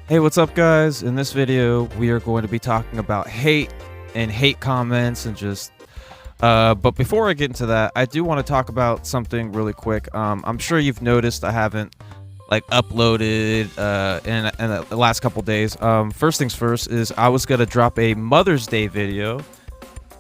Hey, what's up, guys? In this video, we are going to be talking about hate and hate comments and just. But before I get into that, I do want to talk about something really quick. I'm sure you've noticed I haven't uploaded in the last couple days. First things first is I was gonna drop a Mother's Day video.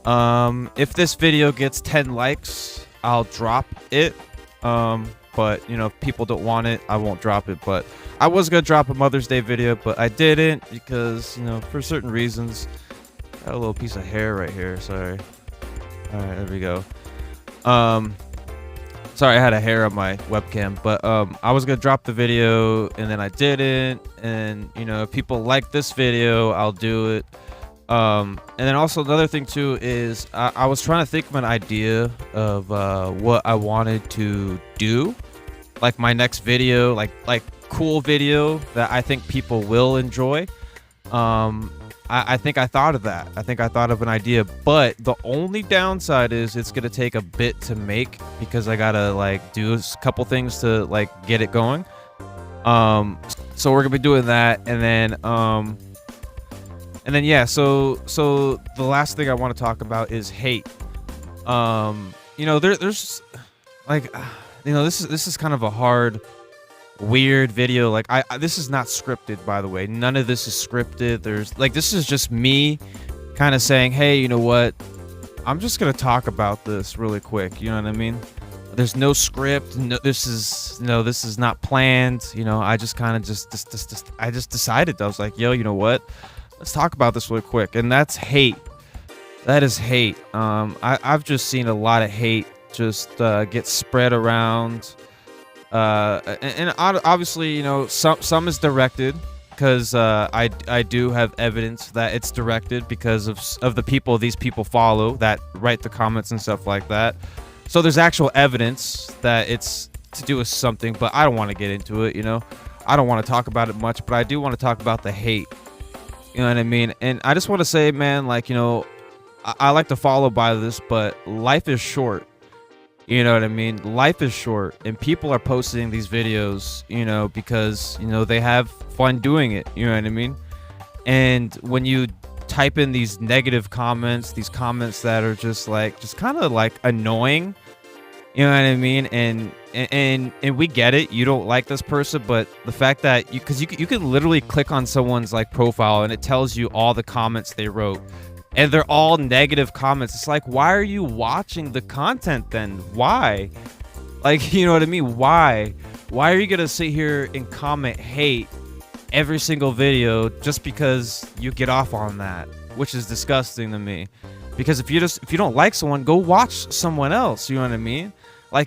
If this video gets 10 likes, I'll drop it. But you know, if people don't want it, I won't drop it. But I was gonna drop a Mother's Day video, but I didn't because, you know, for certain reasons. Got a little piece of hair right here. Sorry. All right, there we go. Sorry, I had a hair on my webcam, but I was gonna drop the video and then I didn't. And you know, if people like this video, I'll do it. And then also another thing too is I was trying to think of an idea of what I wanted to do, like my next video, like cool video that I think people will enjoy. I think I thought of that. I think I thought of an idea, but the only downside is it's gonna take a bit to make because I gotta do a couple things to get it going. So we're gonna be doing that, and then yeah. So the last thing I want to talk about is hate. You know, there's you know, this is kind of a hard, weird video. This is not scripted, by the way. None of this is scripted. This is just me kind of saying, hey, you know what, I'm just gonna talk about this really quick. You know what I mean? There's no script. No, this is not planned. You know, I just kind of I just decided. I was like, yo, you know what, let's talk about this really quick. And that's hate. That is hate. I've just seen a lot of hate just get spread around. And obviously, you know, some is directed because I do have evidence that it's directed because of the people these people follow that write the comments and stuff like that. So there's actual evidence that it's to do with something, but I don't want to get into it. You know, I don't want to talk about it much, but I do want to talk about the hate. You know what I mean? And I just want to say, man, you know, I like to follow by this, but life is short. You know what I mean? Life is short, and people are posting these videos, you know, because, you know, they have fun doing it. You know what I mean? And when you type in these negative comments, these comments that are just kind of annoying, you know what I mean? And we get it. You don't like this person, but the fact that you can literally click on someone's profile and it tells you all the comments they wrote. And they're all negative comments. It's like, why are you watching the content then? Why? You know what I mean? Why? Why are you gonna sit here and comment hate every single video just because you get off on that? Which is disgusting to me. Because if you don't like someone, go watch someone else. You know what I mean?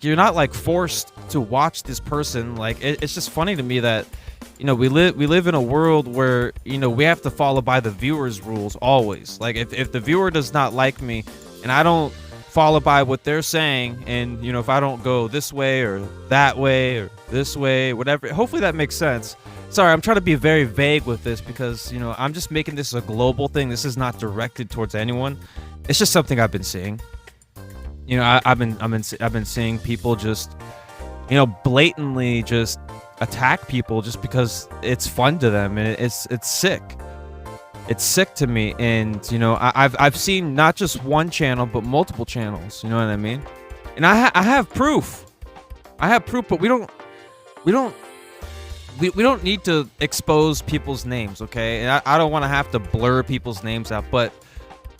You're not forced to watch this person. It's just funny to me that, you know, we live in a world where, you know, we have to follow by the viewer's rules always. If the viewer does not like me and I don't follow by what they're saying, and, you know, if I don't go this way or that way or this way, whatever, hopefully that makes sense. Sorry, I'm trying to be very vague with this because, you know, I'm just making this a global thing. This is not directed towards anyone. It's just something I've been seeing. You know, I've been seeing people just, you know, blatantly just attack people just because it's fun to them, and it's sick. It's sick to me. And, you know, I've seen not just one channel but multiple channels. You know what I mean? And I have proof. I have proof, but we don't need to expose people's names, okay? And I don't want to have to blur people's names out, but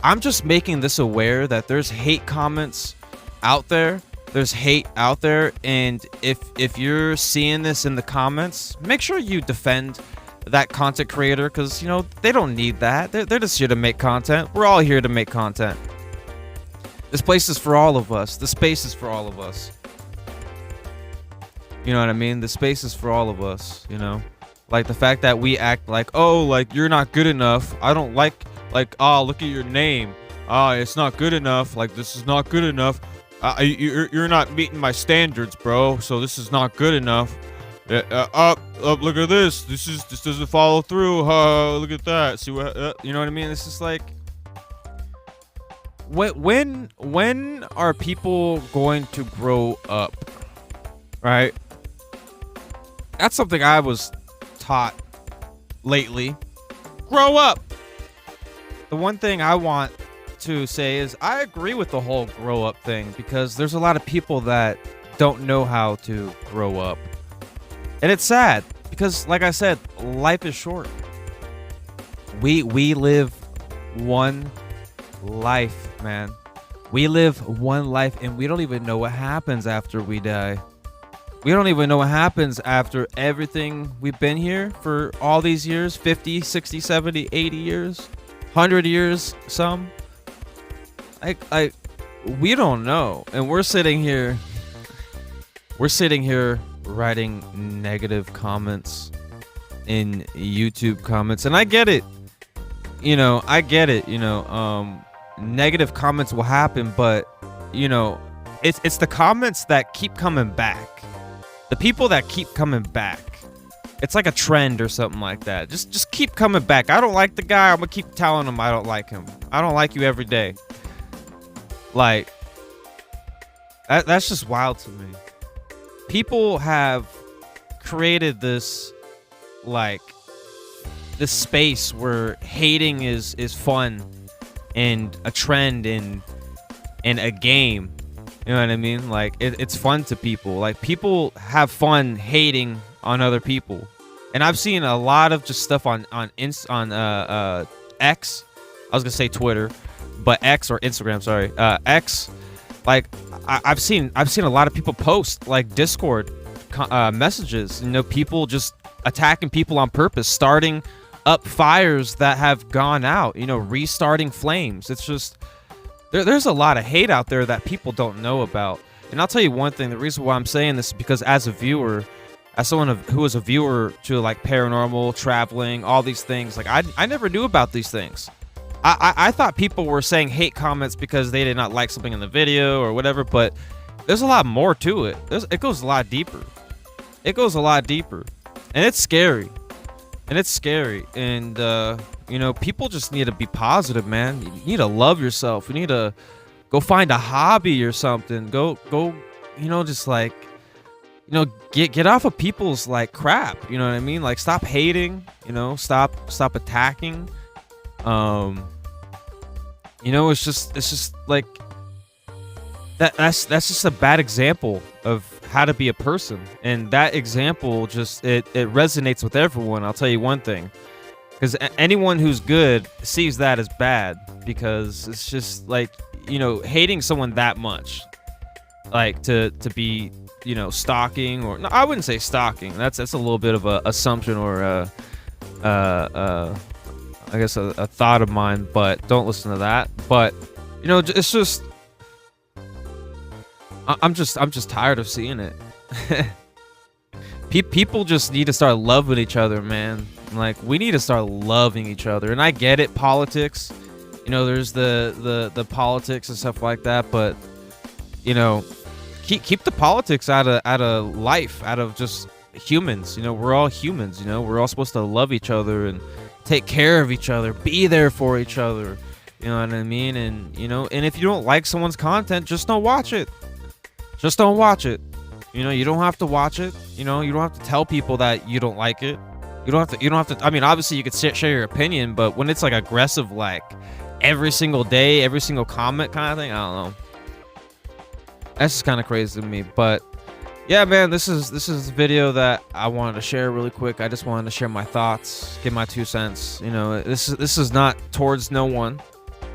I'm just making this aware that there's hate comments out there. There's hate out there, and if you're seeing this in the comments, make sure you defend that content creator, because, you know, they don't need that. They're just here to make content. We're all here to make content. This place is for all of us. The space is for all of us. You know what I mean? The space is for all of us, you know? The fact that we act you're not good enough. I don't oh, look at your name. It's not good enough. This is not good enough. You're not meeting my standards, bro. So this is not good enough. Look at this. This doesn't follow through. Look at that. See what? You know what I mean? It's just when are people going to grow up? Right? That's something I was taught lately. Grow up. The one thing I want to say is I agree with the whole grow up thing because there's a lot of people that don't know how to grow up. And it's sad because, like I said, life is short. We live one life, man. We live one life and we don't even know what happens after we die. We don't even know what happens after everything we've been here for all these years, 50, 60, 70, 80 years, 100 years, some. We don't know. And we're sitting here writing negative comments in YouTube comments. And I get it. Negative comments will happen, but it's the comments that keep coming back. The people that keep coming back. It's like a trend or something like that. Just keep coming back. I don't like the guy. I'm gonna keep telling him I don't like him. I don't like you every day. Like that's just wild to me. People have created this space where hating is fun and a trend in a game. You know what I mean? Like it's fun to people. Like people have fun hating on other people. And I've seen a lot of just stuff on X. I was gonna say Twitter, but X or Instagram. Sorry, X. Like I've seen a lot of people post like Discord messages. People just attacking people on purpose, starting up fires that have gone out. Restarting flames. It's just there's a lot of hate out there that people don't know about. And I'll tell you one thing. The reason why I'm saying this is because as a viewer, as someone who was a viewer to like paranormal, traveling, all these things, like I never knew about these things. I thought people were saying hate comments because they did not like something in the video or whatever, but there's a lot more to it. It goes a lot deeper. It goes a lot deeper. And it's scary. And people just need to be positive, man. You need to love yourself. You need to go find a hobby or something. Go, just like, get off of people's like crap. You know what I mean? Like stop hating, stop attacking. It's just like that's just a bad example of how to be a person. And that example just it resonates with everyone. I'll tell you one thing, because anyone who's good sees that as bad, because it's just like, hating someone that much, like to be, stalking, or no, I wouldn't say stalking. That's a little bit of a assumption or I guess a thought of mine, but don't listen to that. But it's just I'm just tired of seeing it. People just need to start loving each other, man. Like we need to start loving each other. And I get it, politics. There's the politics and stuff like that, but keep the politics out of life, out of just humans. We're all humans. We're all supposed to love each other and take care of each other, be there for each other. You know what I mean? And and if you don't like someone's content, just don't watch it. Just don't watch it. You don't have to watch it. You don't have to tell people that you don't like it. You don't have to. I mean, obviously you could share your opinion, but when it's like aggressive, like every single day, every single comment kind of thing, I don't know. That's just kind of crazy to me. But yeah, man, this is a video that I wanted to share really quick. I just wanted to share my thoughts, give my 2 cents. This is not towards no one.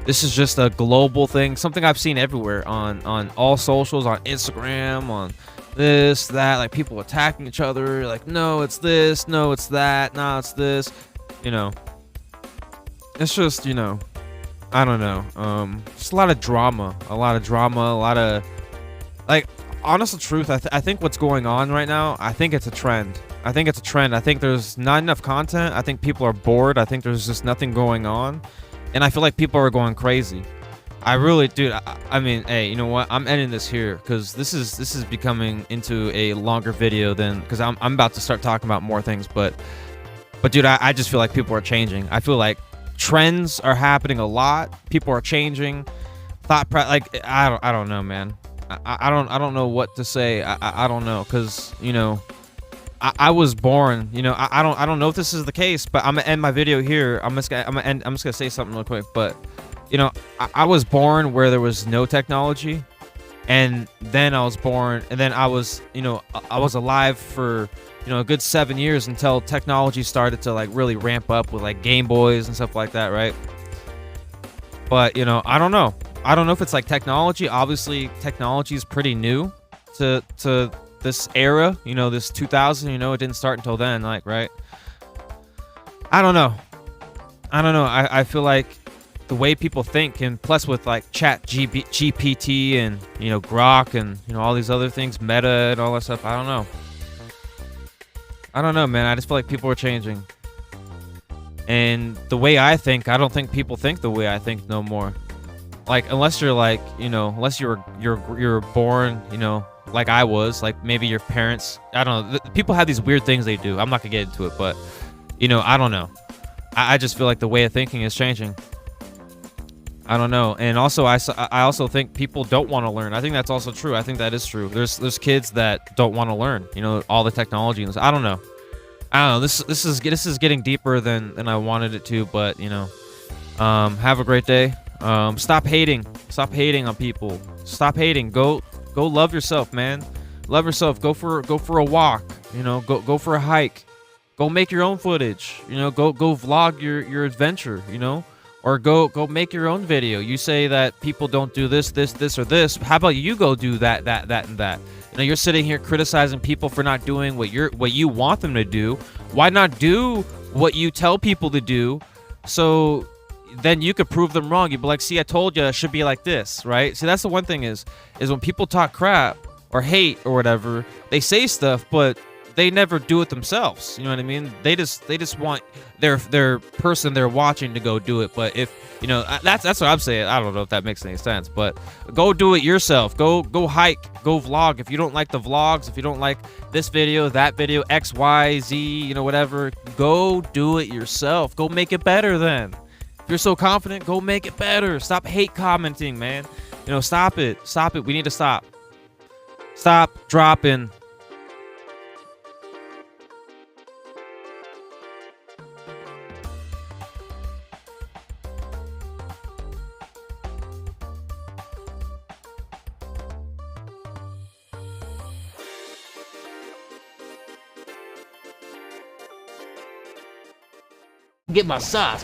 This is just a global thing, something I've seen everywhere on all socials, on Instagram, on this, that, like people attacking each other, like, no, it's this, no, it's that, no, it's this, it's just, I don't know, just a lot of drama, a lot of, like, honest truth, I think what's going on right now, I think it's a trend. I think there's not enough content. I think people are bored. I think there's just nothing going on. And I feel like people are going crazy. I really, dude. I mean, hey, you know what? I'm ending this here because this is becoming into a longer video than, because I'm about to start talking about more things. But dude, I just feel like people are changing. I feel like trends are happening a lot. People are changing. Like I don't know, man. I don't know what to say. I don't know, because I was born, you know, I don't know if this is the case, but I'm gonna end my video here. I'm just gonna say something real quick, but you know, I was born where there was no technology, and then I was born, and then I was, you know, I was alive for, you know, a good 7 years until technology started to like really ramp up with like Game Boys and stuff like that, right? But you know, I don't know. I don't know if it's like technology. Obviously, technology is pretty new to this era, you know, this 2000, you know, it didn't start until then, like, right? I don't know. I feel like the way people think, and plus with like GPT and, you know, Grok and, you know, all these other things, Meta and all that stuff, I don't know, man. I just feel like people are changing. And the way I think, I don't think people think the way I think no more. Like, unless you're like, you know, unless you're born, you know, like I was, like maybe your parents, I don't know. People have these weird things they do. I'm not gonna get into it, but you know, I don't know. I just feel like the way of thinking is changing. I don't know. And also, I also think people don't want to learn. I think that's also true. I think that is true. There's kids that don't want to learn, you know, all the technology and this. I don't know. This is getting deeper than I wanted it to, but you know, have a great day. Stop hating on people. Stop hating. Go love yourself, man. Love yourself. Go for a walk, you know, go for a hike. Go make your own footage, you know, go vlog your adventure, you know, or go make your own video. You say that people don't do this or this. How about you go do that and that? You know, you're sitting here criticizing people for not doing what you want them to do. Why not do what you tell people to do? So then you could prove them wrong. You'd be like, see, I told you it should be like this, right? See, that's the one thing is when people talk crap or hate or whatever, they say stuff, but they never do it themselves. You know what I mean? They just want their person they're watching to go do it. But if, you know, that's what I'm saying. I don't know if that makes any sense, but go do it yourself. Go hike, go vlog. If you don't like the vlogs, if you don't like this video, that video, X, Y, Z, you know, whatever, go do it yourself. Go make it better then. If you're so confident, go make it better. Stop hate commenting, man. You know, stop it. We need to stop. Stop dropping. Get my sauce.